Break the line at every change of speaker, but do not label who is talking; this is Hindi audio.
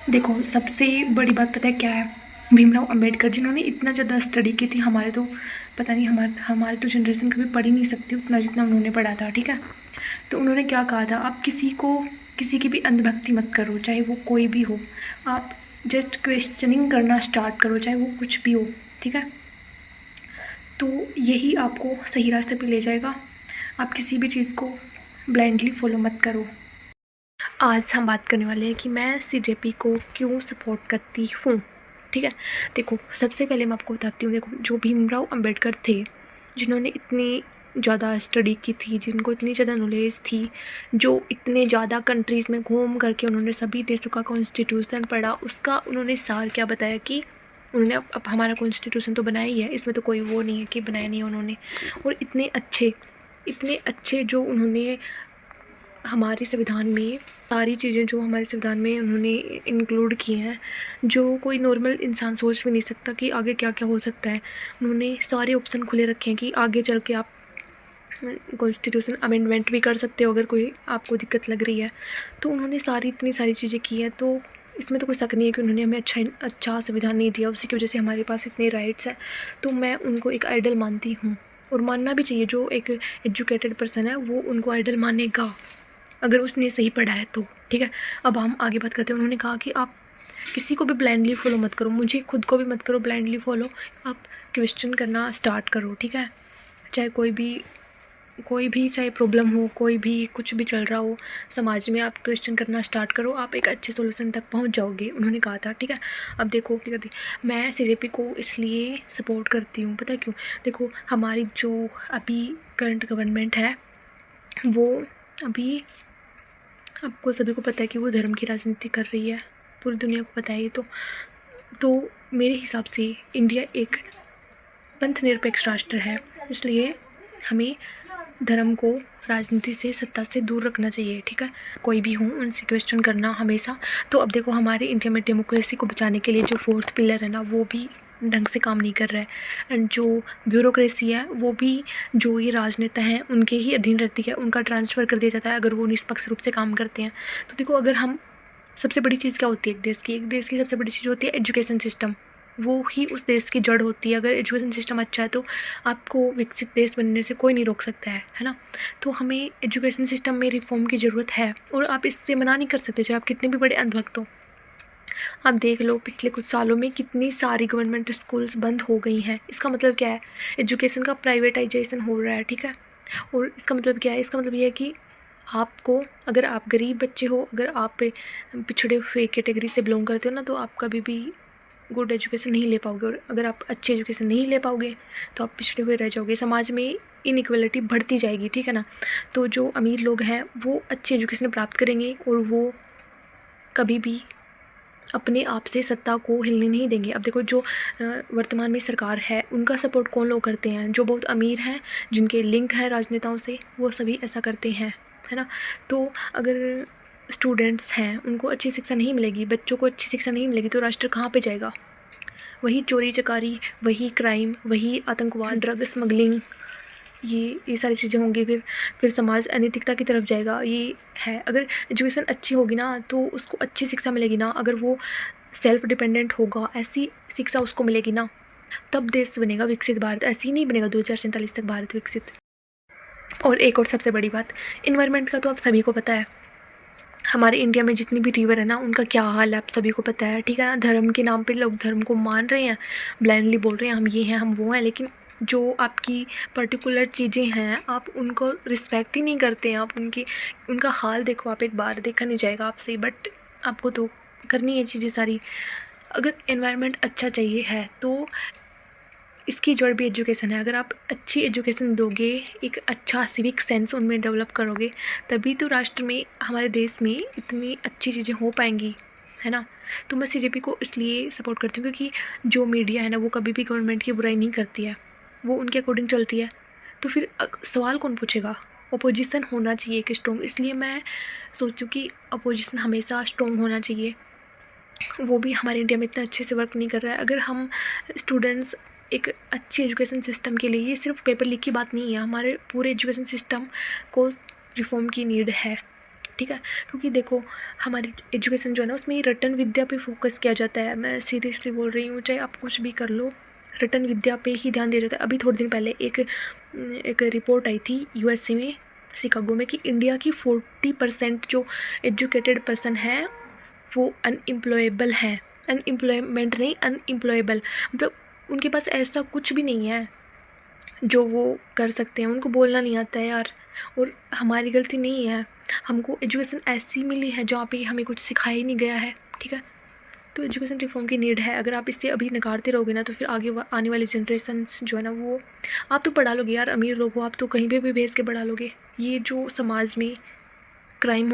देखो, सबसे बड़ी बात पता है क्या है? भीमराव अंबेडकर जिन्होंने इतना ज़्यादा स्टडी की थी, हमारे तो पता नहीं, हमारे तो जनरेशन कभी पढ़ ही नहीं सकती उतना जितना उन्होंने पढ़ा था, ठीक है? तो उन्होंने क्या कहा था, आप किसी की भी अंधभक्ति मत करो, चाहे वो कोई भी हो। आप जस्ट क्वेश्चनिंग करना स्टार्ट करो, चाहे वो कुछ भी हो, ठीक है? तो यही आपको सही रास्ते पे ले जाएगा। आप किसी भी चीज़ को ब्लाइंडली फॉलो मत करो। आज हम बात करने वाले हैं कि मैं सीजेपी को क्यों सपोर्ट करती हूँ, ठीक है? देखो, सबसे पहले मैं आपको बताती हूँ। देखो, जो भीमराव अंबेडकर थे, जिन्होंने इतनी ज़्यादा स्टडी की थी, जिनको इतनी ज़्यादा नॉलेज थी, जो इतने ज़्यादा कंट्रीज़ में घूम करके उन्होंने सभी देशों का कॉन्स्टिट्यूशन पढ़ा, उसका उन्होंने सार क्या बताया कि उन्होंने अब हमारा कॉन्स्टिट्यूशन तो बनाया ही है, इसमें तो कोई वो नहीं है कि बनाया नहीं है उन्होंने। और इतने अच्छे जो उन्होंने हमारे संविधान में सारी चीज़ें जो हमारे संविधान में उन्होंने इंक्लूड की हैं, जो कोई नॉर्मल इंसान सोच भी नहीं सकता कि आगे क्या क्या हो सकता है। उन्होंने सारे ऑप्शन खुले रखे हैं कि आगे चल के आप कॉन्स्टिट्यूशन अमेंडमेंट भी कर सकते हो अगर कोई आपको दिक्कत लग रही है। तो उन्होंने इतनी सारी चीज़ें की हैं, तो इसमें तो कोई शक नहीं है कि उन्होंने हमें अच्छा संविधान नहीं दिया, उसी की वजह से हमारे पास इतने राइट्स हैं। तो मैं उनको एक आइडल मानती हूँ, और मानना भी चाहिए। जो एक एजुकेटेड पर्सन है वो उनको आइडल मानेगा, अगर उसने सही पढ़ा है तो, ठीक है? अब हम आगे बात करते हैं। उन्होंने कहा कि आप किसी को भी ब्लाइंडली फॉलो मत करो, मुझे खुद को भी मत करो ब्लाइंडली फॉलो। आप क्वेश्चन करना स्टार्ट करो, ठीक है? चाहे कोई भी चाहे प्रॉब्लम हो, कोई भी कुछ भी चल रहा हो समाज में, आप क्वेश्चन करना स्टार्ट करो, आप एक अच्छे सोल्यूशन तक पहुंच जाओगे, उन्होंने कहा था, ठीक है? अब देखो, मैं सीजेपी को इसलिए सपोर्ट करती हूँ, पता है क्यों? देखो, हमारी जो अभी करंट गवर्नमेंट है, वो अभी, आपको सभी को पता है कि वो धर्म की राजनीति कर रही है, पूरी दुनिया को पता है ये तो मेरे हिसाब से इंडिया एक पंथ निरपेक्ष राष्ट्र है, इसलिए हमें धर्म को राजनीति से, सत्ता से दूर रखना चाहिए, ठीक है? कोई भी हो उनसे क्वेश्चन करना हमेशा। तो अब देखो, हमारे इंडिया में डेमोक्रेसी को बचाने के लिए जो फोर्थ पिलर है ना, वो भी ढंग से काम नहीं कर रहा है। एंड जो ब्यूरोक्रेसी है वो भी, जो ये राजनेता हैं उनके ही अधीन रहती है, उनका ट्रांसफ़र कर दिया जाता है अगर वो निष्पक्ष रूप से काम करते हैं। तो देखो, अगर हम, सबसे बड़ी चीज़ क्या होती है एक देश की सबसे बड़ी चीज़ होती है एजुकेशन सिस्टम। वो ही उस देश की जड़ होती है। अगर एजुकेशन सिस्टम अच्छा है तो आपको विकसित देश बनने से कोई नहीं रोक सकता है ना? तो हमें एजुकेशन सिस्टम में रिफॉर्म की ज़रूरत है, और आप इससे मना नहीं कर सकते, चाहे आप कितने भी बड़े अंधभक्त हो। आप देख लो, पिछले कुछ सालों में कितनी सारी गवर्नमेंट स्कूल्स बंद हो गई हैं। इसका मतलब क्या है? एजुकेशन का प्राइवेटाइजेशन हो रहा है, ठीक है? और इसका मतलब क्या है? इसका मतलब ये है कि आपको, अगर आप गरीब बच्चे हो, अगर आप पिछड़े हुए कैटेगरी से बिलोंग करते हो ना, तो आप कभी भी गुड एजुकेशन नहीं ले पाओगे। और अगर आप अच्छी एजुकेशन नहीं ले पाओगे तो आप पिछड़े हुए रह जाओगे, समाज में इनइक्वलिटी बढ़ती जाएगी, ठीक है ना? तो जो अमीर लोग हैं वो अच्छी एजुकेशन प्राप्त करेंगे, और वो कभी भी अपने आप से सत्ता को हिलने नहीं देंगे। अब देखो, जो वर्तमान में सरकार है उनका सपोर्ट कौन लोग करते हैं? जो बहुत अमीर हैं, जिनके लिंक है राजनेताओं से, वो सभी ऐसा करते हैं, है ना? तो अगर स्टूडेंट्स हैं उनको अच्छी शिक्षा नहीं मिलेगी, बच्चों को अच्छी शिक्षा नहीं मिलेगी, तो राष्ट्र कहाँ पे जाएगा? वही चोरी चकारी, वही क्राइम, वही आतंकवाद, ड्रग स्मगलिंग, ये सारी चीज़ें होंगी। फिर समाज अनैतिकता की तरफ जाएगा। ये है, अगर एजुकेशन अच्छी होगी ना तो उसको अच्छी शिक्षा मिलेगी ना, अगर वो सेल्फ डिपेंडेंट होगा, ऐसी शिक्षा उसको मिलेगी ना, तब देश बनेगा विकसित भारत। ऐसे ही नहीं बनेगा 2047 तक भारत विकसित। और एक और सबसे बड़ी बात, इन्वायरमेंट का तो आप सभी को पता है। हमारे इंडिया में जितनी भी रिवर है ना, उनका क्या हाल है आप सभी को पता है, ठीक है ना? धर्म के नाम पे लोग धर्म को मान रहे हैं, ब्लाइंडली बोल रहे हैं हम ये हैं हम वो हैं, लेकिन जो आपकी पर्टिकुलर चीज़ें हैं आप उनको रिस्पेक्ट ही नहीं करते हैं। आप उनका हाल देखो, आप एक बार देखा नहीं जाएगा आपसे, बट आपको तो करनी है चीज़ें सारी। अगर एनवायरनमेंट अच्छा चाहिए है तो इसकी जड़ भी एजुकेशन है। अगर आप अच्छी एजुकेशन दोगे, एक अच्छा सिविक सेंस उनमें डेवलप करोगे, तभी तो राष्ट्र में, हमारे देश में इतनी अच्छी चीज़ें हो पाएंगी, है ना? तो मैं सीजेपी को इसलिए सपोर्ट करती हूँ क्योंकि जो मीडिया है ना, वो कभी भी गवर्नमेंट की बुराई नहीं करती है, वो उनके अकॉर्डिंग चलती है। तो फिर सवाल कौन पूछेगा? अपोजिशन होना चाहिए एक स्ट्रॉन्ग। इसलिए मैं सोचती हूँ कि अपोजिशन हमेशा स्ट्रॉन्ग होना चाहिए। वो भी हमारे इंडिया में इतना अच्छे से वर्क नहीं कर रहा है। अगर हम स्टूडेंट्स एक अच्छी एजुकेशन सिस्टम के लिए, ये सिर्फ पेपर लीक की बात नहीं है, हमारे पूरे एजुकेशन सिस्टम को रिफॉर्म की नीड है। ठीक है। क्योंकि देखो हमारी एजुकेशन जो है ना उसमें रटन विद्या पे फोकस किया जाता है। मैं सीरियसली बोल रही हूँ, चाहे आप कुछ भी कर लो, रटन विद्या पे ही ध्यान दिया जाता है। अभी थोड़े दिन पहले एक रिपोर्ट आई थी यूएसए में, शिकागो में, कि इंडिया की 40% जो एजुकेटेड पर्सन हैं वो अनएम्प्लॉयबल हैं। अनएम्प्लॉयमेंट नहीं, अनएम्प्लॉयबल, मतलब उनके पास ऐसा कुछ भी नहीं है जो वो कर सकते हैं, उनको बोलना नहीं आता है यार। और हमारी गलती नहीं है, हमको एजुकेशन ऐसी मिली है जहाँ पे हमें कुछ सिखाया ही नहीं गया है, ठीक है। तो एजुकेशन रिफॉर्म की नीड है। अगर आप इससे अभी नकारते रहोगे ना तो फिर आगे आने वाली जनरेशन्स जो है ना वो, आप तो पढ़ा लोगे यार, अमीर लोग हो आप तो कहीं पे भी भेज के पढ़ा लोगे। ये जो समाज में क्राइम